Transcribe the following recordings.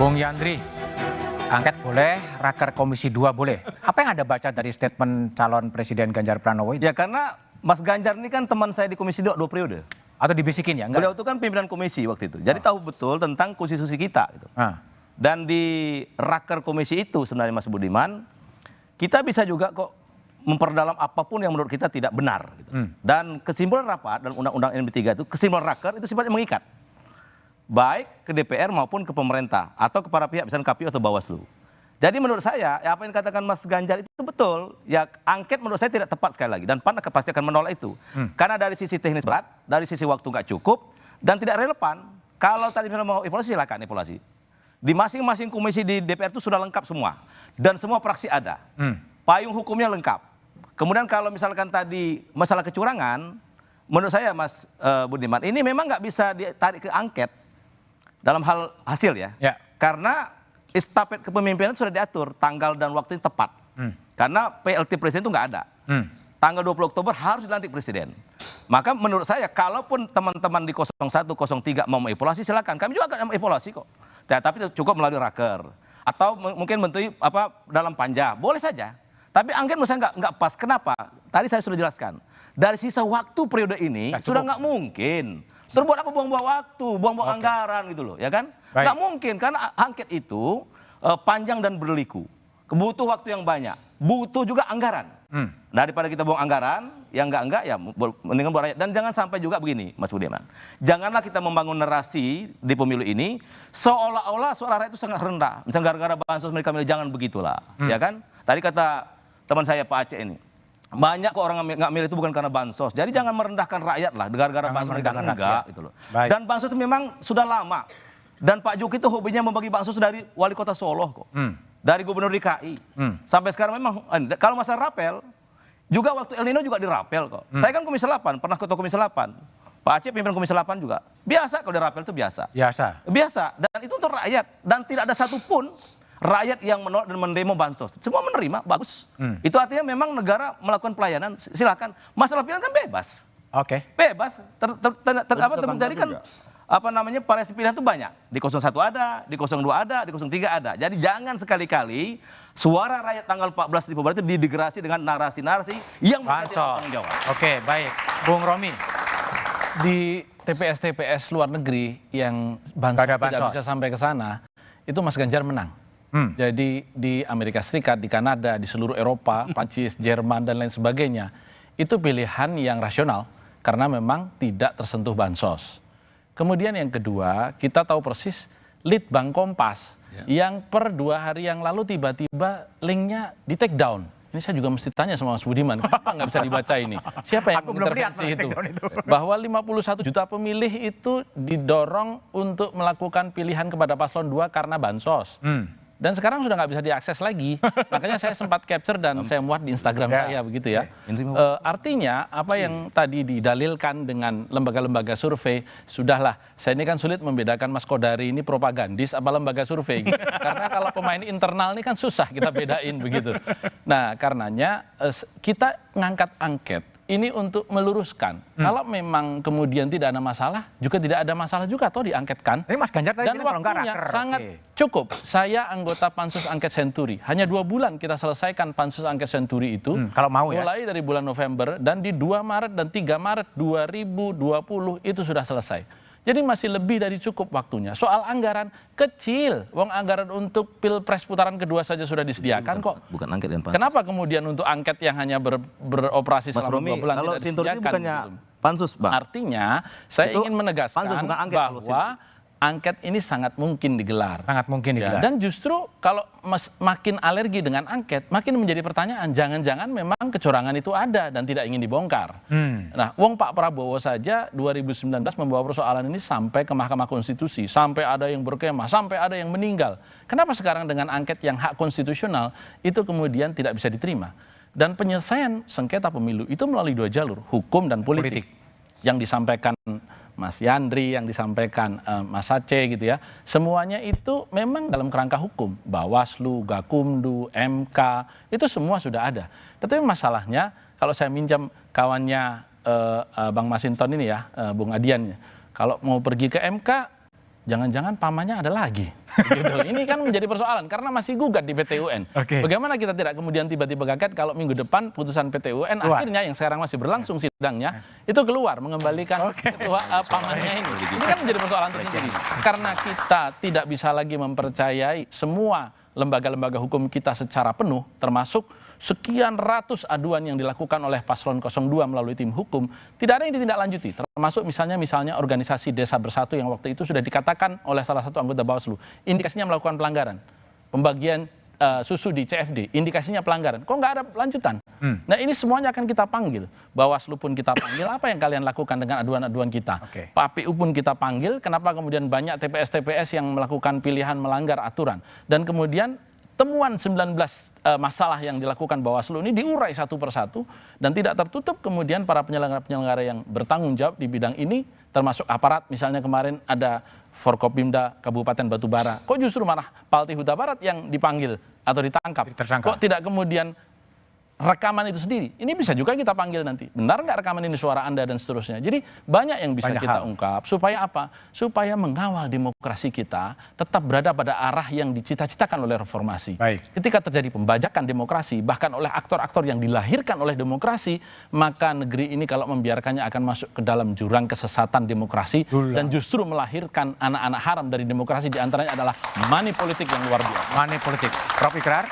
Bung Yandri, angket boleh, raker Komisi 2 boleh. Apa yang Anda baca dari statement calon Presiden Ganjar Pranowo itu? Ya karena Mas Ganjar ini kan teman saya di Komisi 2 periode. Atau dibisikin ya? Enggak? Beliau itu kan pimpinan komisi waktu itu. Jadi tahu betul tentang konstitusi kita. Gitu. Dan di raker komisi itu sebenarnya Mas Budiman, kita bisa juga kok memperdalam apapun yang menurut kita tidak benar. Gitu. Dan kesimpulan rapat dalam Undang-Undang MD3 itu, kesimpulan raker itu sifatnya mengikat. Baik ke DPR maupun ke pemerintah. Atau kepada pihak misalnya KPU atau Bawaslu. Jadi menurut saya, ya apa yang dikatakan Mas Ganjar itu betul. Ya angket menurut saya tidak tepat sekali lagi. Dan PAN pasti akan menolak itu. Karena dari sisi teknis berat, dari sisi waktu nggak cukup, dan tidak relevan. Kalau tadi mau evaluasi, silakan evaluasi. Di masing-masing komisi di DPR itu sudah lengkap semua. Dan semua praksi ada. Payung hukumnya lengkap. Kemudian kalau misalkan tadi masalah kecurangan, menurut saya Mas Budiman, ini memang nggak bisa ditarik ke angket dalam hal hasil ya. Karena estafet kepemimpinan sudah diatur, tanggal dan waktu yang tepat. Karena PLT presiden itu nggak ada. Tanggal 20 Oktober harus dilantik presiden. Maka menurut saya, kalaupun teman-teman di 01, 03 mau evaluasi, silakan. Kami juga akan evaluasi kok. Tapi cukup melalui raker. Atau mungkin menteri dalam panja, boleh saja. Tapi angket menurut saya nggak pas. Kenapa? Tadi saya sudah jelaskan. Dari sisa waktu periode ini, sudah nggak mungkin. Terbuat apa buang-buang waktu, buang-buang anggaran gitu loh, ya kan? Nggak mungkin, karena angket itu panjang dan berliku. Butuh waktu yang banyak, butuh juga anggaran. Daripada kita buang anggaran, yang enggak ya mendingan buat rakyat. Dan jangan sampai juga begini, Mas Budiman. Janganlah kita membangun narasi di pemilu ini, seolah-olah suara rakyat itu sangat rendah. Misalnya gara-gara bansos mereka milih, jangan begitulah, ya kan? Tadi kata teman saya Pak Aceh ini, banyak kok orang nggak milih itu bukan karena bansos. Jadi jangan merendahkan rakyat lah, gara-gara bansos mereka enggak gitu loh. Dan bansos itu memang sudah lama. Dan Pak Juki itu hobinya membagi bansos dari wali kota Solo kok. Dari gubernur DKI. Sampai sekarang memang, kalau masalah rapel, juga waktu El Nino juga dirapel kok. Saya kan Komisi 8, pernah ketua Komisi 8. Pak Aceh pimpinan Komisi 8 juga. Biasa kalau dirapel itu biasa. Biasa. Dan itu untuk rakyat. Dan tidak ada satupun rakyat yang menolak dan mendemo bansos. Semua menerima, bagus. Itu artinya memang negara melakukan pelayanan, silakan. Masalah pilihan kan bebas. Bebas. Terjadi kan variasi pilihan itu banyak. Di 01 ada, di 02 ada, di 03 ada. Jadi jangan sekali-kali suara rakyat tanggal 14 di Februari itu didegrasi dengan narasi-narasi yang bertanggung jawab. Baik. Bung Romi. Di TPS-TPS luar negeri yang bansos tidak bisa sampai ke sana, itu Mas Ganjar menang. Jadi di Amerika Serikat, di Kanada, di seluruh Eropa, Prancis, Jerman, dan lain sebagainya, itu pilihan yang rasional karena memang tidak tersentuh bansos. Kemudian yang kedua, kita tahu persis Litbang Kompas yang per 2 hari yang lalu tiba-tiba linknya di take down. Ini saya juga mesti tanya sama Mas Budiman, kenapa nggak bisa dibaca ini? Siapa yang mengintervensi itu? Bahwa 51 juta pemilih itu didorong untuk melakukan pilihan kepada paslon 2 karena bansos. Dan sekarang sudah nggak bisa diakses lagi. Makanya saya sempat capture dan saya muat di Instagram saya begitu ya. Artinya apa yang tadi didalilkan dengan lembaga-lembaga survei, sudahlah. Saya ini kan sulit membedakan Mas Kodari ini propagandis apa lembaga survei. Karena kalau pemain internal ini kan susah kita bedain begitu. Nah karenanya kita ngangkat angket ini untuk meluruskan. Kalau memang kemudian tidak ada masalah, juga tidak ada masalah juga toh diangketkan. Ini Mas Ganjar tadi dan waktunya sangat cukup. Saya anggota Pansus Angket Senturi. Hanya 2 bulan kita selesaikan Pansus Angket Senturi itu. Kalau mau ya. Mulai dari bulan November dan di 2 Maret dan 3 Maret 2020 itu sudah selesai. Jadi masih lebih dari cukup waktunya. Soal anggaran kecil, wong anggaran untuk pilpres putaran kedua saja sudah disediakan kok. Bukan angket dan pansus. Kenapa kemudian untuk angket yang hanya beroperasi selama 2 bulan kalau tidak Sintur disediakan? Itu bukannya pansus, Bang. Artinya saya ingin menegaskan bahwa angket ini sangat mungkin digelar. Sangat mungkin digelar. Dan justru kalau makin alergi dengan angket, makin menjadi pertanyaan, jangan-jangan memang kecurangan itu ada dan tidak ingin dibongkar. Nah, wong Pak Prabowo saja 2019 membawa persoalan ini sampai ke Mahkamah Konstitusi, sampai ada yang berkemah, sampai ada yang meninggal. Kenapa sekarang dengan angket yang hak konstitusional itu kemudian tidak bisa diterima? Dan penyelesaian sengketa pemilu itu melalui 2 jalur, hukum dan politik. Yang disampaikan Mas Yandri, yang disampaikan Mas Aceh gitu ya, semuanya itu memang dalam kerangka hukum. Bawaslu, Gakumdu, MK, itu semua sudah ada. Tetapi masalahnya, kalau saya minjam kawannya Bang Masinton ini ya, Bung Adian, kalau mau pergi ke MK, jangan-jangan pamannya ada lagi. Gitu. Ini kan menjadi persoalan karena masih gugat di PT UN. Bagaimana kita tidak kemudian tiba-tiba kaget kalau minggu depan putusan PT UN akhirnya yang sekarang masih berlangsung sidangnya itu keluar mengembalikan ketua pamannya ini. Ini kan menjadi persoalan tersendiri. Karena kita tidak bisa lagi mempercayai semua lembaga-lembaga hukum kita secara penuh, termasuk sekian ratus aduan yang dilakukan oleh paslon 02 melalui tim hukum, tidak ada yang ditindaklanjuti. Termasuk misalnya organisasi Desa Bersatu yang waktu itu sudah dikatakan oleh salah satu anggota Bawaslu, indikasinya melakukan pelanggaran. Pembagian susu di CFD, indikasinya pelanggaran. Kok nggak ada lanjutan? Nah ini semuanya akan kita panggil. Bawaslu pun kita panggil, apa yang kalian lakukan dengan aduan-aduan kita? PAPU pun kita panggil, kenapa kemudian banyak TPS-TPS yang melakukan pilihan melanggar aturan? Dan kemudian temuan 19 masalah yang dilakukan Bawaslu ini diurai satu persatu dan tidak tertutup kemudian para penyelenggara-penyelenggara yang bertanggung jawab di bidang ini, termasuk aparat. Misalnya kemarin ada Forkopimda Kabupaten Batubara, kok justru malah Palti Huta Barat yang dipanggil atau ditangkap? Kok tidak kemudian rekaman itu sendiri? Ini bisa juga kita panggil nanti. Benar nggak rekaman ini suara Anda dan seterusnya. Jadi banyak yang bisa kita ungkap. Supaya apa? Supaya mengawal demokrasi kita tetap berada pada arah yang dicita-citakan oleh reformasi. Ketika terjadi pembajakan demokrasi, bahkan oleh aktor-aktor yang dilahirkan oleh demokrasi, maka negeri ini kalau membiarkannya akan masuk ke dalam jurang kesesatan demokrasi dan justru melahirkan anak-anak haram dari demokrasi, diantaranya adalah money politik yang luar biasa. Money politik. Prof Ikrar?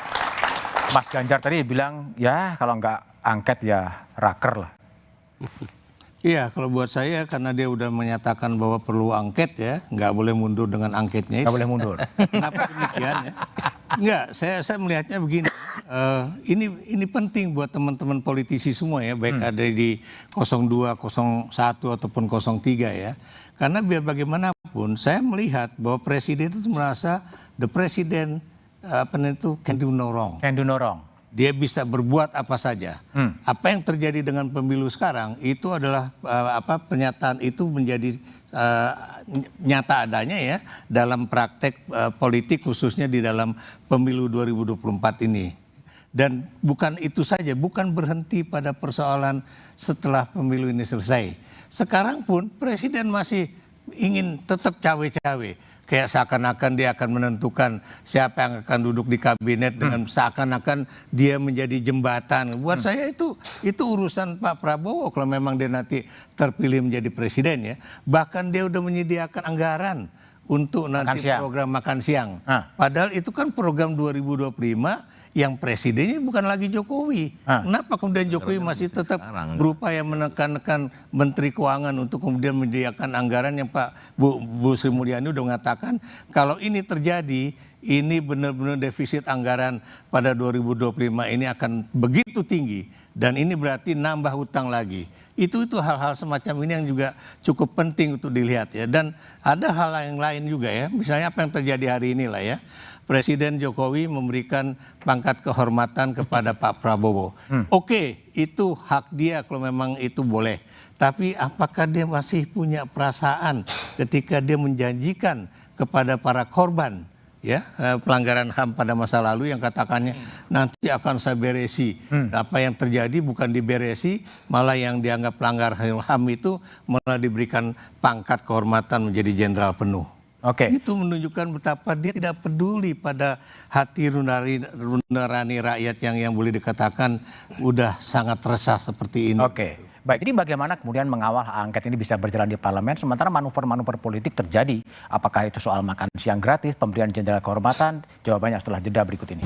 Mas Ganjar tadi bilang, ya kalau nggak angket ya raker lah. Iya, kalau buat saya karena dia udah menyatakan bahwa perlu angket ya, nggak boleh mundur dengan angketnya. Nggak boleh mundur. Kenapa demikian ya? Enggak, saya melihatnya begini. Ini penting buat teman-teman politisi semua ya, baik ada di 02, 01 ataupun 03 ya. Karena biar bagaimanapun, saya melihat bahwa presiden itu merasa the president can do no wrong. Can do no wrong. Dia bisa berbuat apa saja. Apa yang terjadi dengan pemilu sekarang itu adalah pernyataan itu menjadi nyata adanya ya dalam praktek politik khususnya di dalam pemilu 2024 ini. Dan bukan itu saja, bukan berhenti pada persoalan setelah pemilu ini selesai. Sekarang pun presiden masih ingin tetap cawe-cawe. Kayak seakan-akan dia akan menentukan siapa yang akan duduk di kabinet dengan seakan-akan dia menjadi jembatan. Buat saya itu urusan Pak Prabowo kalau memang dia nanti terpilih menjadi presiden ya. Bahkan dia udah menyediakan anggaran untuk nanti program makan siang. Padahal itu kan program 2025 yang presidennya bukan lagi Jokowi. Kenapa kemudian Jokowi masih tetap berupaya menekan Menteri Keuangan untuk kemudian menyediakan anggaran yang Bu Sri Mulyani udah mengatakan kalau ini terjadi, ini benar-benar defisit anggaran pada 2025 ini akan begitu tinggi dan ini berarti nambah hutang lagi. Itu hal-hal semacam ini yang juga cukup penting untuk dilihat ya. Dan ada hal yang lain juga ya. Misalnya apa yang terjadi hari ini lah ya. Presiden Jokowi memberikan pangkat kehormatan kepada Pak Prabowo. Oke, itu hak dia kalau memang itu boleh. Tapi apakah dia masih punya perasaan ketika dia menjanjikan kepada para korban ya pelanggaran HAM pada masa lalu yang katakannya nanti akan saya beresi. Apa yang terjadi bukan diberesi, malah yang dianggap pelanggar HAM itu malah diberikan pangkat kehormatan menjadi jenderal penuh. Itu menunjukkan betapa dia tidak peduli pada hati nurani rakyat yang boleh dikatakan udah sangat resah seperti ini. Baik, ini bagaimana kemudian mengawal hak angket ini bisa berjalan di parlemen sementara manuver-manuver politik terjadi. Apakah itu soal makan siang gratis, pemberian jenderal kehormatan? Jawabannya setelah jeda berikut ini.